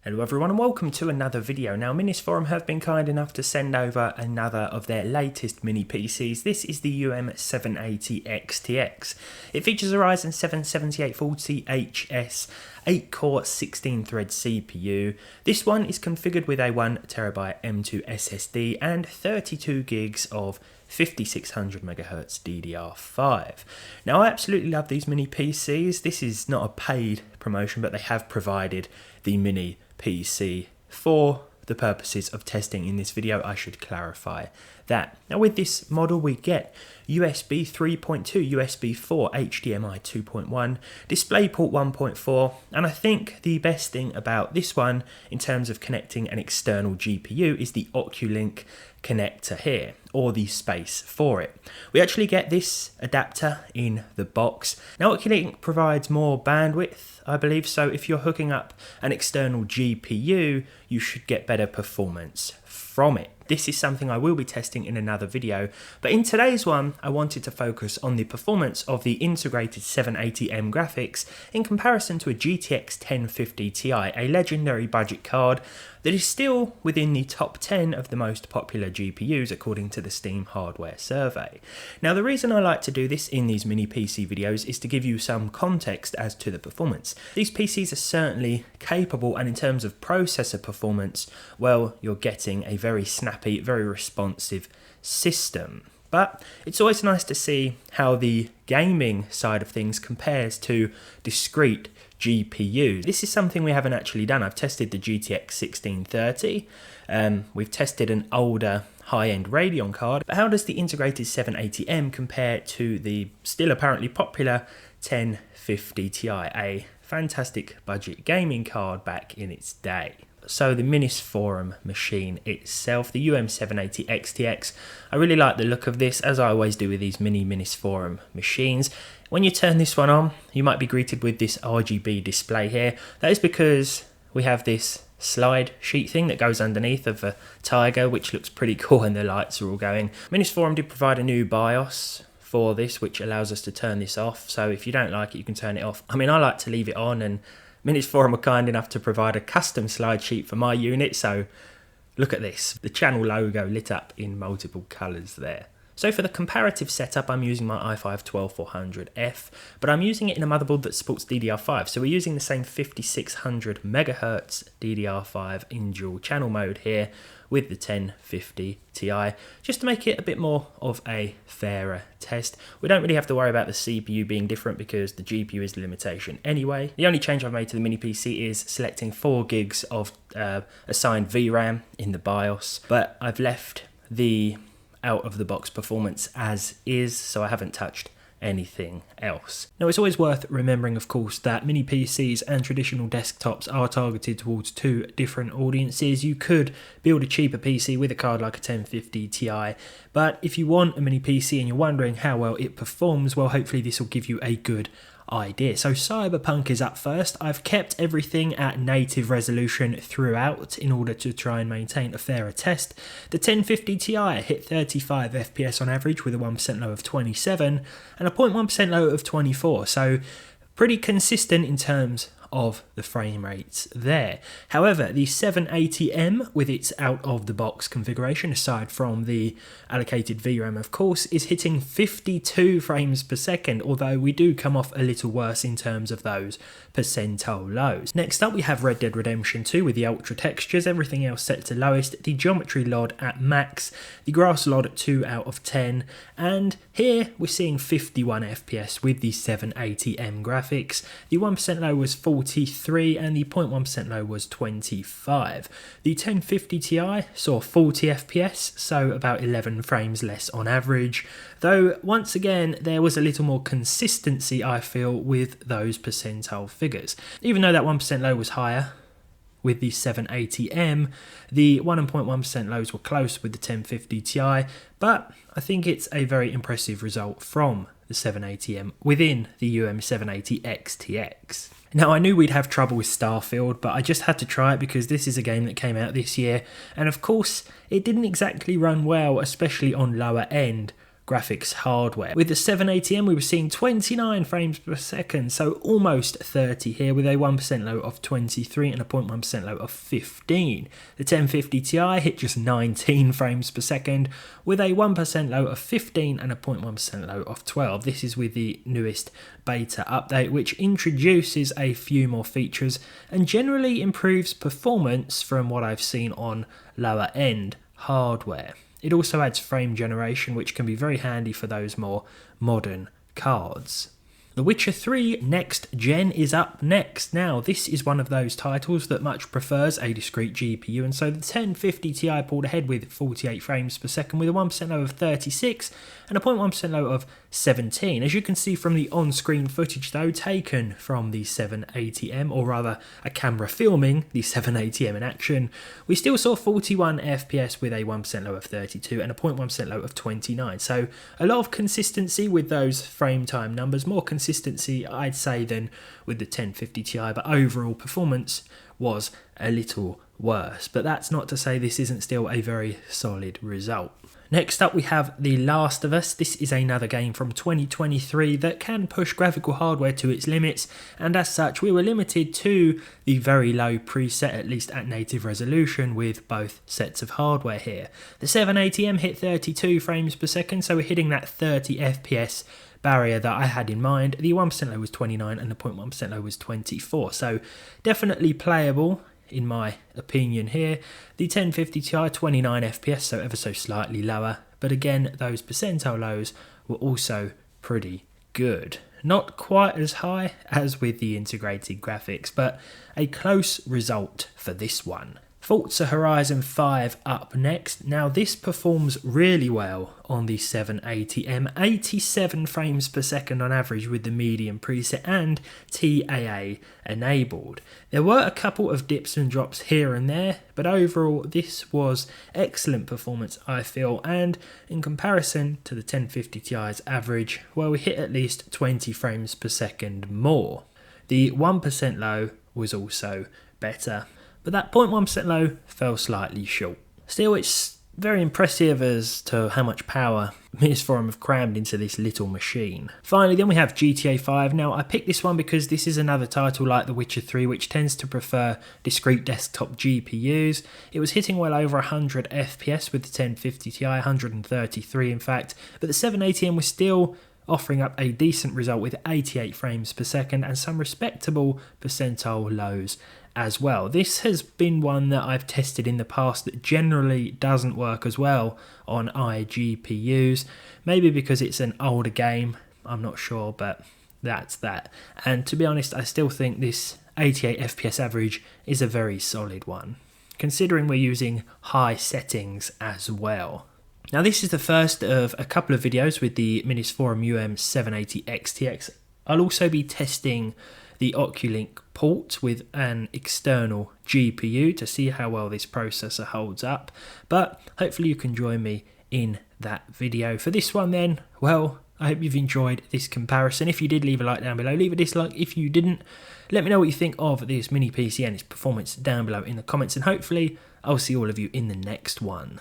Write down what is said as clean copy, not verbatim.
Hello everyone and welcome to another video. Now Minisforum have been kind enough to send over another of their latest mini PCs. This is the UM780 XTX. It features a Ryzen 7 7840HS 8-core 16-thread CPU. This one is configured with a 1TB M2 SSD and 32 gigs of 5600MHz DDR5. Now I absolutely love these mini PCs. This is not a paid promotion, but they have provided the mini PC for the purposes of testing in this video. I should clarify that. Now with this model we get USB 3.2, USB 4, HDMI 2.1, DisplayPort 1.4, and I think the best thing about this one in terms of connecting an external GPU is the Oculink connector here, or the space for it. We actually get this adapter in the box. Now Oculink provides more bandwidth, I believe, so if you're hooking up an external GPU, you should get better performance from it. This is something I will be testing in another video, but in today's one I wanted to focus on the performance of the integrated 780M graphics in comparison to a GTX 1050 Ti, a legendary budget card that is still within the top 10 of the most popular GPUs according to the Steam hardware survey. Now the reason I like to do this in these mini PC videos is to give you some context as to the performance. These PCs are certainly capable, and in terms of processor performance, well, you're getting a very snappy, very responsive system. But it's always nice to see how the gaming side of things compares to discrete GPUs. This is something we haven't actually done. I've tested the GTX 1630, we've tested an older high-end Radeon card, but how does the integrated 780M compare to the still apparently popular 1050 Ti, a fantastic budget gaming card back in its day? So the Minisforum machine itself, the UM780 XTX, I really like the look of this, as I always do with these mini Minisforum machines. When you turn this one on, you might be greeted with this RGB display here. That is because we have this slide sheet thing that goes underneath of a Tiger, which looks pretty cool when the lights are all going. Minisforum did provide a new BIOS for this, which allows us to turn this off. So if you don't like it, you can turn it off. I mean, I like to leave it on, and Minisforum were kind enough to provide a custom slide sheet for my unit, so look at this. The channel logo lit up in multiple colours there. So for the comparative setup, I'm using my i5-12400F, but I'm using it in a motherboard that supports DDR5. So we're using the same 5600MHz DDR5 in dual channel mode here with the 1050 Ti, just to make it a bit more of a fairer test. We don't really have to worry about the CPU being different because the GPU is the limitation anyway. The only change I've made to the mini PC is selecting 4 gigs of assigned VRAM in the BIOS, but I've left the out-of-the-box performance as is, so I haven't touched anything else. Now it's always worth remembering, of course, that mini PCs and traditional desktops are targeted towards two different audiences. You could build a cheaper PC with a card like a 1050 Ti, but if you want a mini PC and you're wondering how well it performs, well, hopefully this will give you a good idea. So Cyberpunk is up first. I've kept everything at native resolution throughout in order to try and maintain a fairer test. The 1050 Ti hit 35 FPS on average with a 1% low of 27 and a 0.1% low of 24, so pretty consistent in terms of the frame rates there. However, the 780M with its out-of-the-box configuration, aside from the allocated VRAM of course, is hitting 52 frames per second, although we do come off a little worse in terms of those percentile lows. Next up we have Red Dead Redemption 2 with the ultra textures, everything else set to lowest, the geometry LOD at max, the grass LOD at 2 out of 10, and here we're seeing 51 FPS with the 780M graphics. The 1% low was 43 and the 0.1% low was 25. The 1050 Ti saw 40 FPS, so about 11 frames less on average, though once again there was a little more consistency, I feel, with those percentile figures. Even though that 1% low was higher with the 780M, the 1 and 0.1% lows were close with the 1050 Ti, but I think it's a very impressive result from the 780M within the UM780 XTX. Now I knew we'd have trouble with Starfield, but I just had to try it because this is a game that came out this year, and of course it didn't exactly run well, especially on lower end graphics hardware. With the 780M we were seeing 29 frames per second, so almost 30 here, with a 1% low of 23 and a 0.1% low of 15. The 1050 Ti hit just 19 frames per second with a 1% low of 15 and a 0.1% low of 12. This is with the newest beta update, which introduces a few more features and generally improves performance from what I've seen on lower end hardware. It also adds frame generation, which can be very handy for those more modern cards. The Witcher 3 Next Gen is up next. Now, this is one of those titles that much prefers a discrete GPU, and so the 1050 Ti pulled ahead with 48 frames per second with a 1% low of 36 and a 0.1% low of 17. As you can see from the on-screen footage though, taken from the 780M, or rather a camera filming the 780M in action, we still saw 41 FPS with a 1% low of 32 and a 0.1% low of 29. So a lot of consistency with those frame time numbers, more consistency I'd say than with the 1050 Ti, but overall performance was a little worse. But that's not to say this isn't still a very solid result. Next up we have The Last of Us. This is another game from 2023 that can push graphical hardware to its limits, and as such we were limited to the very low preset, at least at native resolution, with both sets of hardware here. The 780M hit 32 frames per second, so we're hitting that 30 FPS barrier that I had in mind. The 1% low was 29 and the 0.1% low was 24, so definitely playable in my opinion here. The 1050 Ti 29 FPS, so ever so slightly lower, but again those percentile lows were also pretty good. Not quite as high as with the integrated graphics, but a close result for this one. Forza Horizon 5 up next. Now this performs really well on the 780M, 87 frames per second on average with the medium preset and TAA enabled. There were a couple of dips and drops here and there, but overall this was excellent performance I feel, and in comparison to the 1050 Ti's average, well, we hit at least 20 frames per second more. The 1% low was also better, but that 0.1% low fell slightly short. Still, it's very impressive as to how much power Minisforum have crammed into this little machine. Finally then we have GTA 5. Now I picked this one because this is another title like The Witcher 3 which tends to prefer discrete desktop GPUs. It was hitting well over 100 FPS with the 1050 Ti, 133 in fact, but the 780M was still offering up a decent result with 88 frames per second and some respectable percentile lows as well. This has been one that I've tested in the past that generally doesn't work as well on iGPUs, maybe because it's an older game, I'm not sure, but that's that. And to be honest, I still think this 88 FPS average is a very solid one, considering we're using high settings as well. Now this is the first of a couple of videos with the Minisforum UM780 XTX. I'll also be testing the Oculink port with an external GPU to see how well this processor holds up, but hopefully you can join me in that video. For this one then, well, I hope you've enjoyed this comparison. If you did, leave a like down below, leave a dislike if you didn't. Let me know what you think of this mini PC and its performance down below in the comments, and hopefully I'll see all of you in the next one.